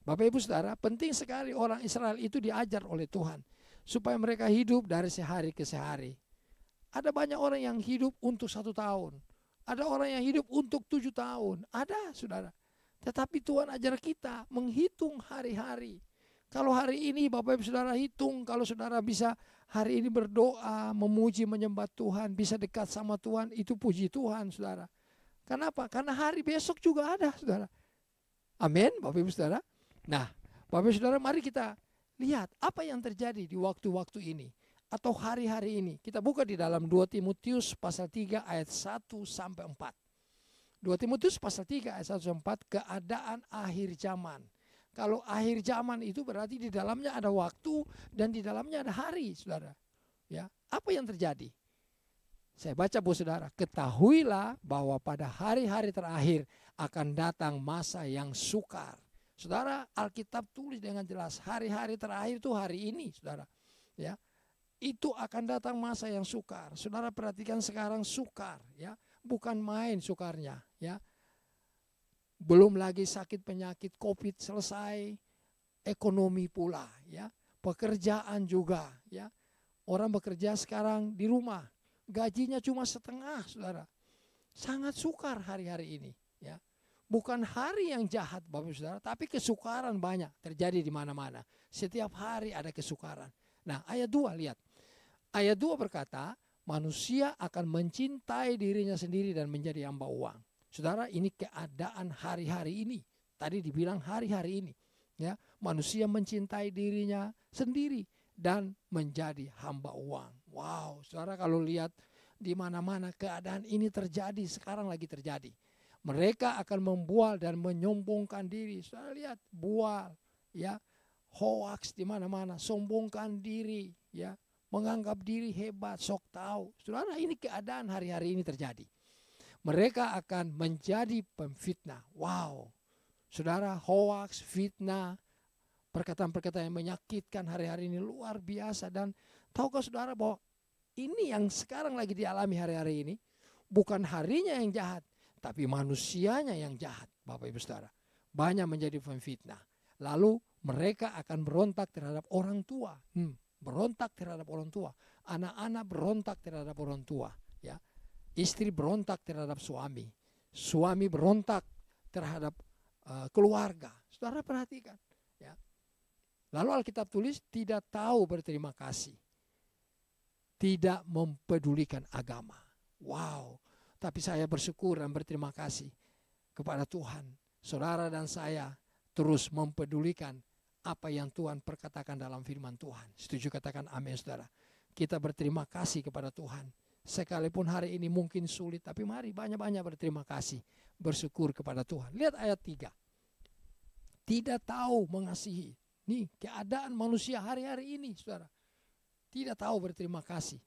Bapak Ibu Saudara, penting sekali orang Israel itu diajar oleh Tuhan. Supaya mereka hidup dari sehari ke sehari. Ada banyak orang yang hidup untuk 1 tahun. Ada orang yang hidup untuk 7 tahun. Ada, saudara. Tetapi Tuhan ajar kita menghitung hari-hari. Kalau hari ini Bapak Ibu Saudara hitung, kalau saudara bisa hari ini berdoa, memuji, menyembah Tuhan, bisa dekat sama Tuhan, itu puji Tuhan, saudara. Kenapa? Karena hari besok juga ada, saudara. Amin, Bapak Ibu Saudara. Nah, Bapak Ibu Saudara, mari kita lihat apa yang terjadi di waktu-waktu ini. Atau hari-hari ini. Kita buka di dalam 2 Timotius pasal 3 ayat 1 sampai 4. 2 Timotius pasal 3 ayat 1 sampai 4, keadaan akhir zaman. Kalau akhir zaman itu berarti di dalamnya ada waktu dan di dalamnya ada hari, saudara. Ya, apa yang terjadi? Saya baca buat saudara, ketahuilah bahwa pada hari-hari terakhir akan datang masa yang sukar. Saudara, Alkitab tulis dengan jelas, hari-hari terakhir itu hari ini, saudara. Ya. Itu akan datang masa yang sukar. Saudara perhatikan sekarang sukar, ya, bukan main sukarnya, ya. Belum lagi sakit penyakit COVID selesai, ekonomi pula, ya, pekerjaan juga, ya. Orang bekerja sekarang di rumah, gajinya cuma setengah, saudara. Sangat sukar hari-hari ini, ya. Bukan hari yang jahat, Bapak Saudara, tapi kesukaran banyak terjadi di mana-mana. Setiap hari ada kesukaran. Nah, ayat 2 lihat. Ayat 2 berkata, manusia akan mencintai dirinya sendiri dan menjadi hamba uang. Saudara, ini keadaan hari-hari ini. Tadi dibilang hari-hari ini. Ya, manusia mencintai dirinya sendiri dan menjadi hamba uang. Wow, saudara kalau lihat di mana-mana keadaan ini terjadi, sekarang lagi terjadi. Mereka akan membual dan menyombongkan diri. Saudara lihat, bual, ya. Hoax di mana-mana, sombongkan diri, ya, menganggap diri hebat, sok tahu. Saudara, ini keadaan hari-hari ini terjadi. Mereka akan menjadi pemfitnah. Wow, saudara, hoax, fitnah, perkataan-perkataan yang menyakitkan hari-hari ini luar biasa. Dan tahukah saudara bahwa ini yang sekarang lagi dialami hari-hari ini, bukan harinya yang jahat, tapi manusianya yang jahat, Bapak Ibu Saudara. Banyak menjadi pemfitnah. Lalu mereka akan berontak terhadap orang tua. Berontak terhadap orang tua. Anak-anak berontak terhadap orang tua. Ya. Istri berontak terhadap suami. Suami berontak terhadap keluarga. Saudara perhatikan. Ya. Lalu Alkitab tulis tidak tahu berterima kasih. Tidak mempedulikan agama. Wow. Tapi saya bersyukur dan berterima kasih kepada Tuhan. Saudara dan saya terus mempedulikan apa yang Tuhan perkatakan dalam firman Tuhan. Setuju, katakan amin, saudara. Kita berterima kasih kepada Tuhan. Sekalipun hari ini mungkin sulit, tapi mari banyak-banyak berterima kasih. Bersyukur kepada Tuhan. Lihat ayat 3. Tidak tahu mengasihi. Nih keadaan manusia hari-hari ini, saudara. Tidak tahu berterima kasih.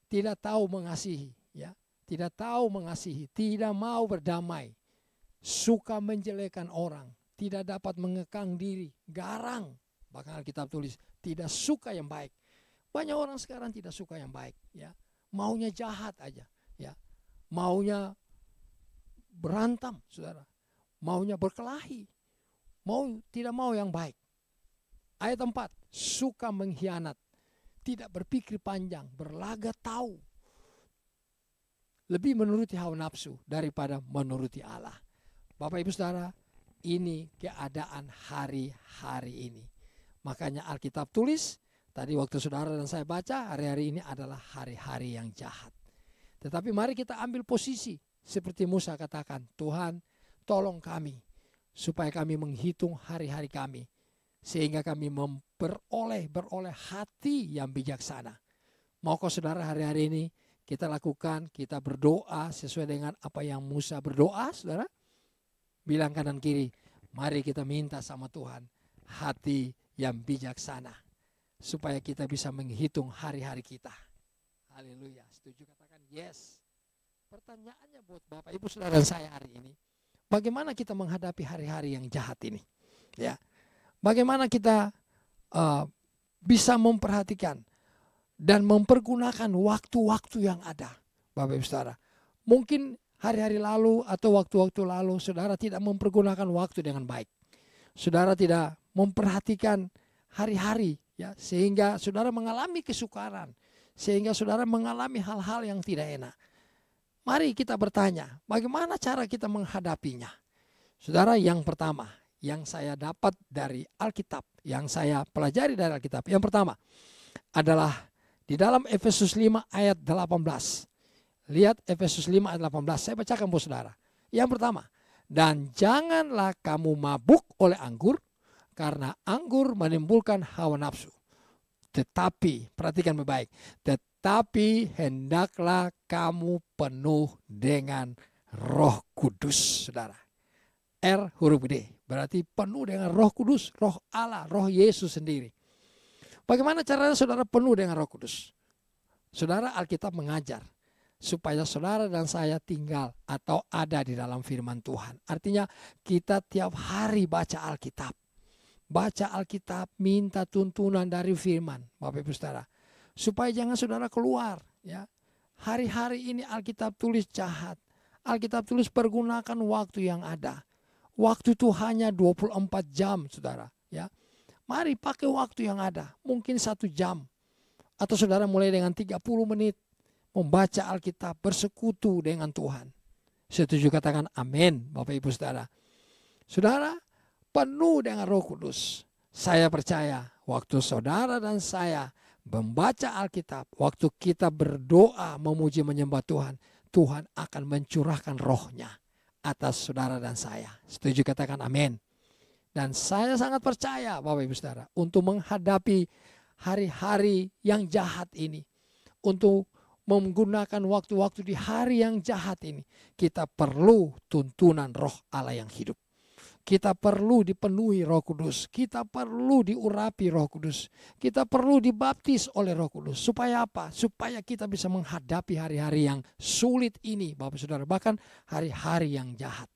Tidak tahu mengasihi. Ya. Tidak tahu mengasihi. Tidak mau berdamai. Suka menjelekkan orang. Tidak dapat mengekang diri. Garang. Bahkan Alkitab tulis. Tidak suka yang baik. Banyak orang sekarang tidak suka yang baik. Ya. Maunya jahat aja. Ya. Maunya berantem, saudara. Maunya berkelahi. Tidak mau yang baik. Ayat 4. Suka mengkhianat. Tidak berpikir panjang, berlaga tahu. Lebih menuruti hawa nafsu daripada menuruti Allah. Bapak Ibu Saudara, ini keadaan hari-hari ini. Makanya Alkitab tulis, tadi waktu saudara dan saya baca, hari-hari ini adalah hari-hari yang jahat. Tetapi mari kita ambil posisi, seperti Musa katakan, Tuhan tolong kami, supaya kami menghitung hari-hari kami. Sehingga kami beroleh hati yang bijaksana. Maukah saudara hari-hari ini kita lakukan, kita berdoa sesuai dengan apa yang Musa berdoa, saudara? Bilang kanan kiri, mari kita minta sama Tuhan hati yang bijaksana. Supaya kita bisa menghitung hari-hari kita. Haleluya, setuju, katakan yes. Pertanyaannya buat Bapak Ibu Saudara dan saya hari ini, bagaimana kita menghadapi hari-hari yang jahat ini? Ya. Bagaimana kita bisa memperhatikan dan mempergunakan waktu-waktu yang ada, Bapak Ibu Saudara. Mungkin hari-hari lalu atau waktu-waktu lalu saudara tidak mempergunakan waktu dengan baik. Saudara tidak memperhatikan hari-hari, ya, sehingga saudara mengalami kesukaran, sehingga saudara mengalami hal-hal yang tidak enak. Mari kita bertanya, bagaimana cara kita menghadapinya? Saudara, yang pertama yang saya dapat dari Alkitab, yang saya pelajari dari Alkitab, yang pertama adalah di dalam Efesus 5 ayat 18. Lihat Efesus 5 ayat 18, saya bacakan buat saudara. Yang pertama, dan janganlah kamu mabuk oleh anggur, karena anggur menimbulkan hawa nafsu. Tetapi, perhatikan baik-baik, tetapi hendaklah kamu penuh dengan Roh Kudus, saudara. R huruf gede, berarti penuh dengan Roh Kudus, Roh Allah, Roh Yesus sendiri. Bagaimana caranya saudara penuh dengan Roh Kudus? Saudara, Alkitab mengajar supaya saudara dan saya tinggal atau ada di dalam firman Tuhan. Artinya kita tiap hari baca Alkitab. Baca Alkitab, minta tuntunan dari firman, Bapak Ibu Saudara. Supaya jangan saudara keluar, ya. Hari-hari ini Alkitab tulis jahat. Alkitab tulis pergunakan waktu yang ada. Waktu itu hanya 24 jam, saudara. Ya, mari pakai waktu yang ada. Mungkin 1 jam. Atau saudara mulai dengan 30 menit. Membaca Alkitab, bersekutu dengan Tuhan. Setuju, katakan amin, Bapak Ibu Saudara. Saudara, penuh dengan Roh Kudus. Saya percaya waktu saudara dan saya membaca Alkitab, waktu kita berdoa memuji menyembah Tuhan, Tuhan akan mencurahkan rohnya atas saudara dan saya. Setuju, katakan amin. Dan saya sangat percaya Bapak Ibu Saudara, untuk menghadapi hari-hari yang jahat ini, untuk menggunakan waktu-waktu di hari yang jahat ini, kita perlu tuntunan Roh Allah yang hidup. Kita perlu dipenuhi Roh Kudus. Kita perlu diurapi Roh Kudus. Kita perlu dibaptis oleh Roh Kudus. Supaya apa? Supaya kita bisa menghadapi hari-hari yang sulit ini, Bapak Saudara. Bahkan hari-hari yang jahat.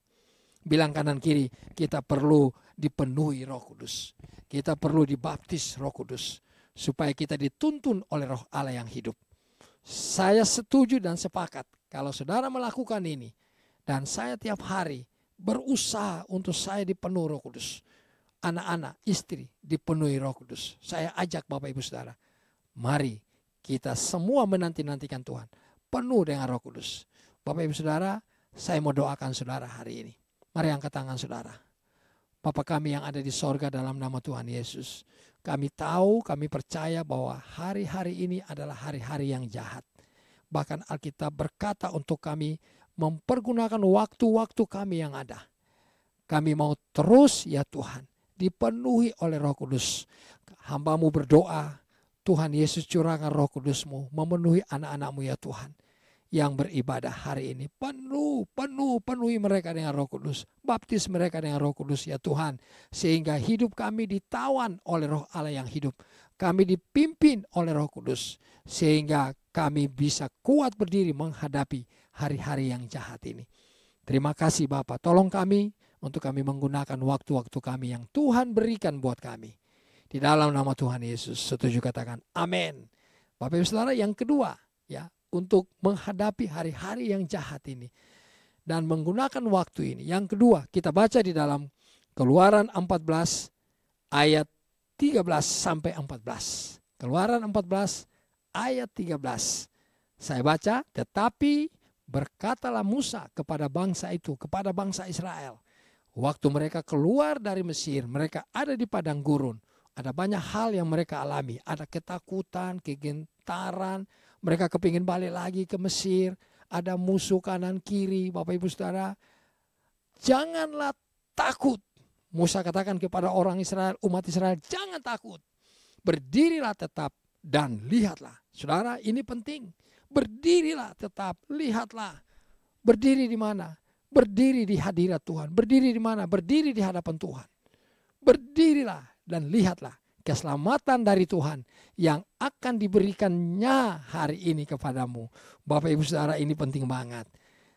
Bilang kanan kiri, kita perlu dipenuhi Roh Kudus. Kita perlu dibaptis Roh Kudus. Supaya kita dituntun oleh Roh Allah yang hidup. Saya setuju dan sepakat kalau saudara melakukan ini. Dan saya tiap hari berusaha untuk saya dipenuhi Roh Kudus. Anak-anak, istri dipenuhi Roh Kudus. Saya ajak Bapak Ibu Saudara, mari kita semua menanti-nantikan Tuhan penuh dengan Roh Kudus. Bapak Ibu Saudara, saya mau doakan saudara hari ini. Mari angkat tangan saudara. Bapa kami yang ada di sorga, dalam nama Tuhan Yesus, kami tahu, kami percaya bahwa hari-hari ini adalah hari-hari yang jahat. Bahkan Alkitab berkata untuk kami mempergunakan waktu-waktu kami yang ada. Kami mau terus ya Tuhan dipenuhi oleh Roh Kudus. Hamba-Mu berdoa, Tuhan Yesus curahkan Roh Kudus-Mu memenuhi anak-anak-Mu ya Tuhan yang beribadah hari ini. Penuhi mereka dengan Roh Kudus. Baptis mereka dengan Roh Kudus ya Tuhan. Sehingga hidup kami ditawan oleh Roh Allah yang hidup. Kami dipimpin oleh Roh Kudus. Sehingga kami bisa kuat berdiri menghadapi hari-hari yang jahat ini. Terima kasih Bapak. Tolong kami untuk kami menggunakan waktu-waktu kami yang Tuhan berikan buat kami. Di dalam nama Tuhan Yesus. Setuju katakan amin. Bapak Ibu Saudara, yang kedua ya, untuk menghadapi hari-hari yang jahat ini dan menggunakan waktu ini. Yang kedua, kita baca di dalam Keluaran 14 ayat 13 sampai 14. Keluaran 14 ayat 13. Saya baca, tetapi berkatalah Musa kepada bangsa itu, kepada bangsa Israel. Waktu mereka keluar dari Mesir, mereka ada di padang gurun. Ada banyak hal yang mereka alami. Ada ketakutan, kegentaran. Mereka kepingin balik lagi ke Mesir. Ada musuh kanan kiri. Bapak Ibu Saudara, janganlah takut. Musa katakan kepada orang Israel, umat Israel, jangan takut. Berdirilah tetap dan lihatlah. Saudara, ini penting. Berdirilah tetap, lihatlah. Berdiri di mana? Berdiri di hadirat Tuhan. Berdiri di mana? Berdiri di hadapan Tuhan. Berdirilah dan lihatlah keselamatan dari Tuhan yang akan diberikannya hari ini kepadamu. Bapak Ibu Saudara, ini penting banget.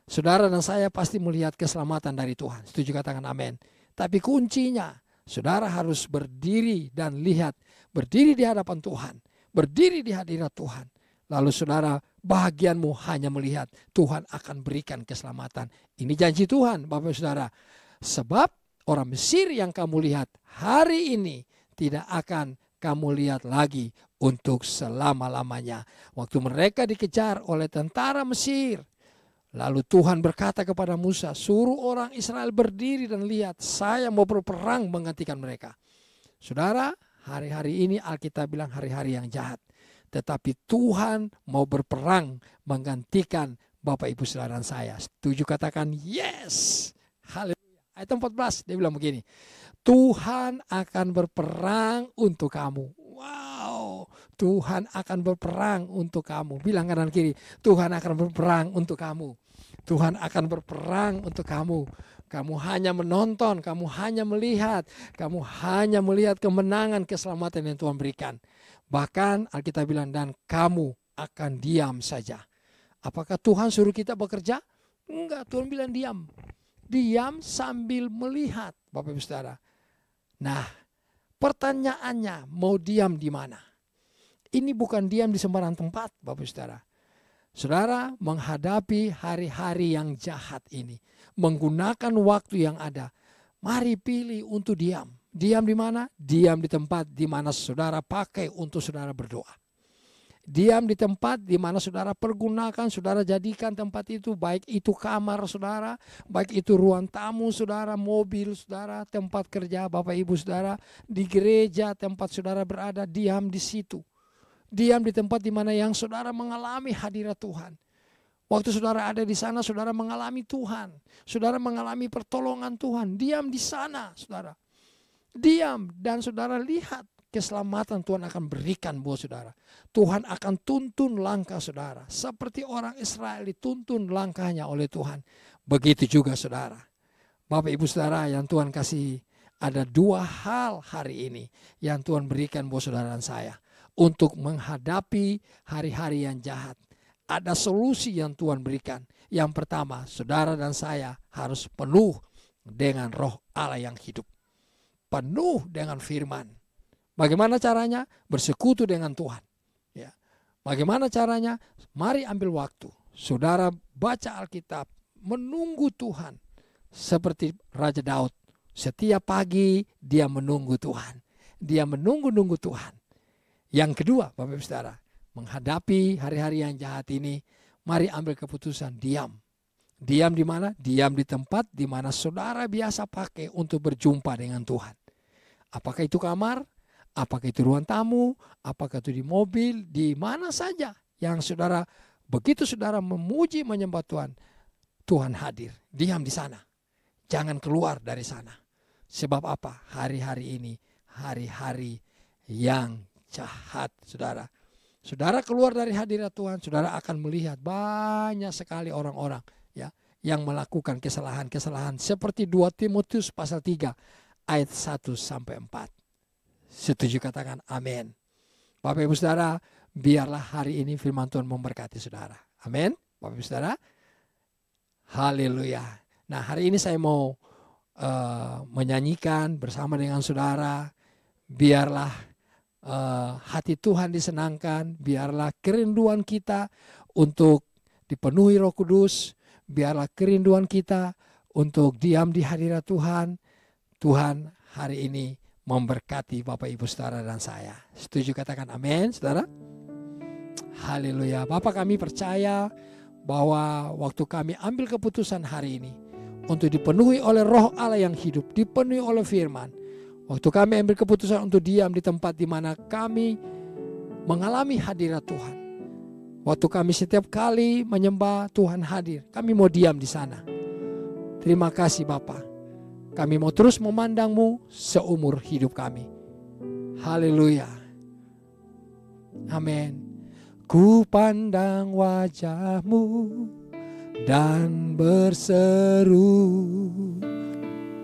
Saudara dan saya pasti melihat keselamatan dari Tuhan. Setuju katakan amin. Tapi kuncinya, saudara harus berdiri dan lihat. Berdiri di hadapan Tuhan. Berdiri di hadirat Tuhan. Lalu saudara, bahagianmu hanya melihat Tuhan akan berikan keselamatan. Ini janji Tuhan, Bapak Ibu Saudara. Sebab orang Mesir yang kamu lihat hari ini tidak akan kamu lihat lagi untuk selama-lamanya. Waktu mereka dikejar oleh tentara Mesir, lalu Tuhan berkata kepada Musa, suruh orang Israel berdiri dan lihat, saya mau berperang menggantikan mereka. Saudara, hari-hari ini Alkitab bilang hari-hari yang jahat. Tetapi Tuhan mau berperang menggantikan Bapak Ibu Saudara dan saya. Setuju katakan yes. Haleluya. Ayat 14 dia bilang begini. Tuhan akan berperang untuk kamu. Wow. Tuhan akan berperang untuk kamu. Bilang kanan kiri. Tuhan akan berperang untuk kamu. Tuhan akan berperang untuk kamu. Kamu hanya menonton. Kamu hanya melihat. Kamu hanya melihat kemenangan, keselamatan yang Tuhan berikan. Bahkan Alkitab bilang, dan kamu akan diam saja. Apakah Tuhan suruh kita bekerja? Enggak, Tuhan bilang diam. Diam sambil melihat, Bapak Ibu Saudara. Nah, pertanyaannya, mau diam di mana? Ini bukan diam di sembarang tempat, Bapak Ibu Saudara. Saudara, menghadapi hari-hari yang jahat ini, menggunakan waktu yang ada, mari pilih untuk diam. Diam di mana? Diam di tempat di mana saudara pakai untuk saudara berdoa. Diam di tempat di mana saudara pergunakan, saudara jadikan tempat itu, baik itu kamar saudara, baik itu ruang tamu saudara, mobil saudara, tempat kerja Bapak Ibu Saudara, di gereja tempat saudara berada, diam di situ. Diam di tempat di mana yang saudara mengalami hadirat Tuhan. Waktu saudara ada di sana, saudara mengalami Tuhan. Saudara mengalami pertolongan Tuhan. Diam di sana, saudara. Diam dan saudara lihat keselamatan Tuhan akan berikan buat saudara. Tuhan akan tuntun langkah saudara. Seperti orang Israel dituntun langkahnya oleh Tuhan. Begitu juga saudara. Bapak Ibu Saudara yang Tuhan kasih, ada dua hal hari ini yang Tuhan berikan buat saudara dan saya. Untuk menghadapi hari-hari yang jahat. Ada solusi yang Tuhan berikan. Yang pertama, saudara dan saya harus penuh dengan Roh Allah yang hidup. Penuh dengan firman. Bagaimana caranya? Bersekutu dengan Tuhan. Ya. Bagaimana caranya? Mari ambil waktu. Saudara baca Alkitab. Menunggu Tuhan. Seperti Raja Daud. Setiap pagi dia menunggu Tuhan. Dia menunggu-nunggu Tuhan. Yang kedua, Bapak Ibu Saudara. Menghadapi hari-hari yang jahat ini. Mari ambil keputusan diam. Diam di mana? Diam di tempat di mana saudara biasa pakai untuk berjumpa dengan Tuhan. Apakah itu kamar? Apakah itu ruang tamu? Apakah itu di mobil? Di mana saja yang saudara, begitu saudara memuji menyembah Tuhan, Tuhan hadir. Diam di sana. Jangan keluar dari sana. Sebab apa? Hari-hari ini hari-hari yang jahat, saudara. Saudara keluar dari hadirat Tuhan, saudara akan melihat banyak sekali orang-orang ya yang melakukan kesalahan-kesalahan seperti 2 Timotius pasal 3 ayat 1 sampai 4. Setuju, katakan amin. Bapak Ibu Saudara, biarlah hari ini firman Tuhan memberkati saudara. Amin. Bapak Ibu Saudara. Haleluya. Nah, hari ini saya mau menyanyikan bersama dengan saudara. Biarlah hati Tuhan disenangkan. Biarlah kerinduan kita untuk dipenuhi Roh Kudus. Biarlah kerinduan kita untuk diam di hadirat Tuhan. Tuhan hari ini memberkati Bapak Ibu Saudara dan saya. Setuju, katakan amin, saudara. Haleluya. Bapak, kami percaya bahwa waktu kami ambil keputusan hari ini untuk dipenuhi oleh Roh Allah yang hidup, dipenuhi oleh firman. Waktu kami ambil keputusan untuk diam di tempat di mana kami mengalami hadirat Tuhan. Waktu kami setiap kali menyembah Tuhan hadir, kami mau diam di sana. Terima kasih Bapa. Kami mau terus memandang-Mu seumur hidup kami. Haleluya. Amin. Ku pandang wajah-Mu dan berseru,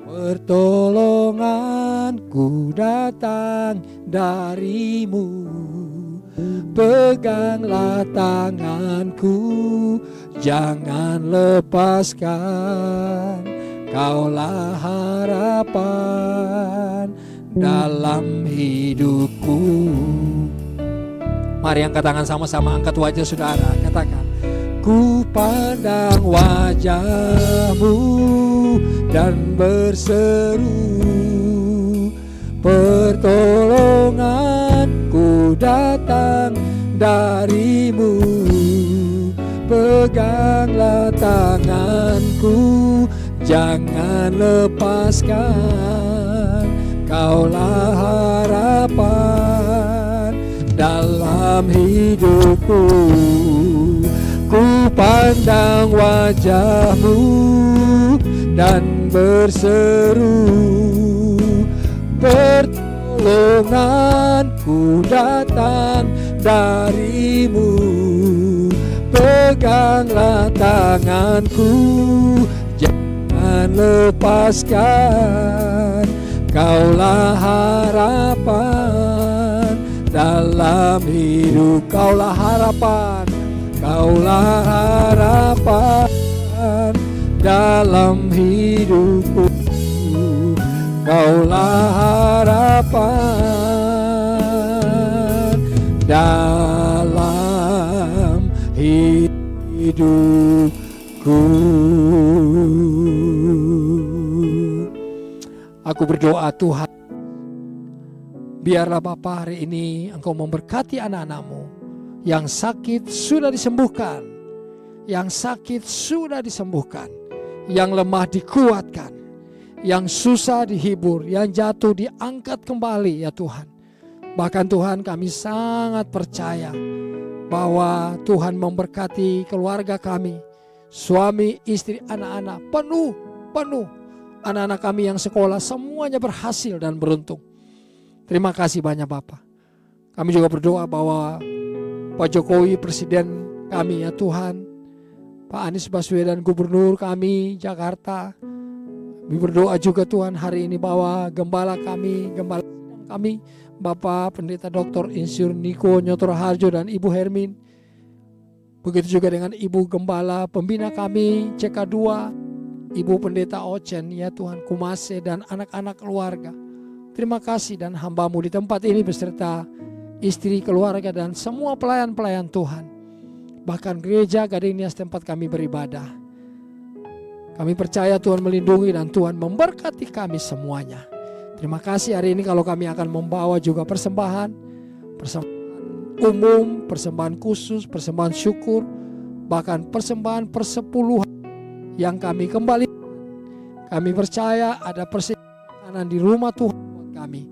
pertolonganku datang dari-Mu. Peganglah tanganku, jangan lepaskan. Kaulah harapan dalam hidupku. Mari angkat tangan sama-sama, angkat wajah saudara, katakan, ku pandang wajah-Mu dan berseru, pertolonganku datang dari-Mu. Peganglah tanganku, jangan lepaskan. Kaulah harapan dalam hidupku. Ku pandang wajah-Mu dan berseru, pertolonganku datang dari-Mu. Peganglah tanganku, jangan lepaskan. Kaulah harapan dalam hidup. Kaulah harapan, kaulah harapan dalam hidupku. Kaulah harapan dalam hidupku. Aku berdoa Tuhan, biarlah Bapa hari ini Engkau memberkati anak-anak-Mu. Yang sakit sudah disembuhkan, yang sakit sudah disembuhkan, yang lemah dikuatkan, yang susah dihibur, yang jatuh diangkat kembali ya Tuhan. Bahkan Tuhan, kami sangat percaya bahwa Tuhan memberkati keluarga kami, suami, istri, anak-anak, penuh. Anak-anak kami yang sekolah semuanya berhasil dan beruntung. Terima kasih banyak Bapak. Kami juga berdoa bahwa Pak Jokowi presiden kami ya Tuhan, Pak Anies Baswedan gubernur kami Jakarta. Kami berdoa juga Tuhan hari ini bahwa gembala kami Bapak Pendeta Dr. Insinyur Niko Nyoto Harjo dan Ibu Hermin. Begitu juga dengan Ibu Gembala pembina kami CK2, Ibu Pendeta Ocen ya Tuhan Kumase dan anak-anak keluarga. Terima kasih dan hamba-Mu di tempat ini beserta istri, keluarga dan semua pelayan-pelayan Tuhan. Bahkan gereja Gading Nias tempat kami beribadah. Kami percaya Tuhan melindungi dan Tuhan memberkati kami semuanya. Terima kasih hari ini kalau kami akan membawa juga persembahan umum, persembahan khusus, persembahan syukur, bahkan persembahan persepuluhan yang kami kembali. Kami percaya ada persediaan di rumah Tuhan buat kami.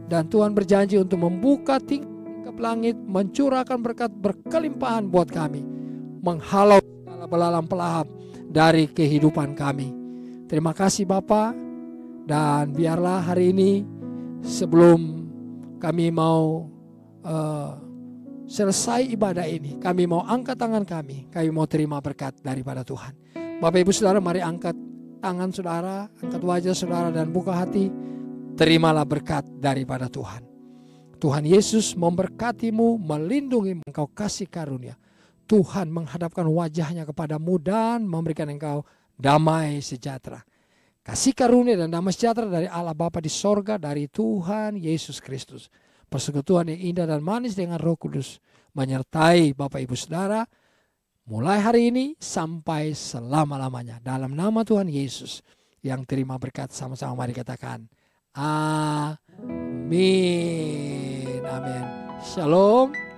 Dan Tuhan berjanji untuk membuka tingkap langit, mencurahkan berkat berkelimpahan buat kami, menghalau segala belalang pelahap dari kehidupan kami. Terima kasih Bapa. Dan biarlah hari ini sebelum kami mau selesai ibadah ini, kami mau angkat tangan kami mau terima berkat daripada Tuhan. Bapak Ibu Saudara, mari angkat tangan saudara, angkat wajah saudara dan buka hati. Terimalah berkat daripada Tuhan. Tuhan Yesus memberkatimu, melindungimu, engkau kasih karunia. Tuhan menghadapkan wajahnya kepadamu dan memberikan engkau damai sejahtera. Kasih karunia dan damai sejahtera dari Allah Bapa di sorga, dari Tuhan Yesus Kristus. Persekutuan yang indah dan manis dengan Roh Kudus menyertai Bapak Ibu Saudara mulai hari ini sampai selama-lamanya. Dalam nama Tuhan Yesus yang terima berkat, sama-sama mari katakan amin. Amin. Shalom.